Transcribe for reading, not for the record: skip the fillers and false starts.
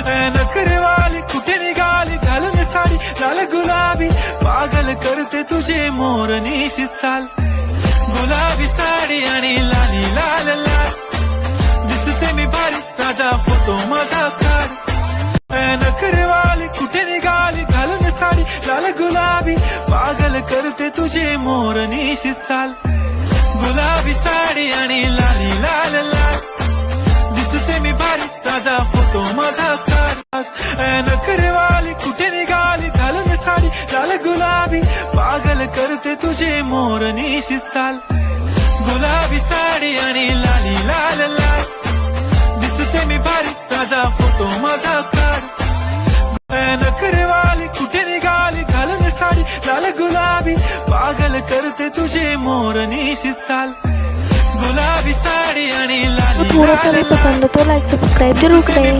नखरेवाली कुठे निघाली घालून साडी लाल गुलाबी पागल करते तुझे मोर निशी चाल गुलाबी साडी आणि लाली लाल लाल दिसते मी भारी राजा फोटो माझा काढ नखरेवाली कुठे निघाली घालून साडी लाल गुलाबी पागल करते तुझे मोर निशी चाल गुलाबी साडी आणि लाली लाल लाल दिसते मी भारी राजा फोटो माझा काढ नखरेवाली कुठे निघाली घालून साडी लाल गुलाबी पागल करते तुझे मोर निशी चाल गुलाबी साडी आणि लाली लाल लाल दिसते मी भारी राजा फोटो माझा काढ नखरेवाली कुठे निघाली घालून साडी लाल गुलाबी पागल करते तुझे मोर निशी चाल गुलाबी साड़ी आणि लाली थोड़ा सा भी पसंद हो तो लाइक सब्सक्राइब जरूर करें।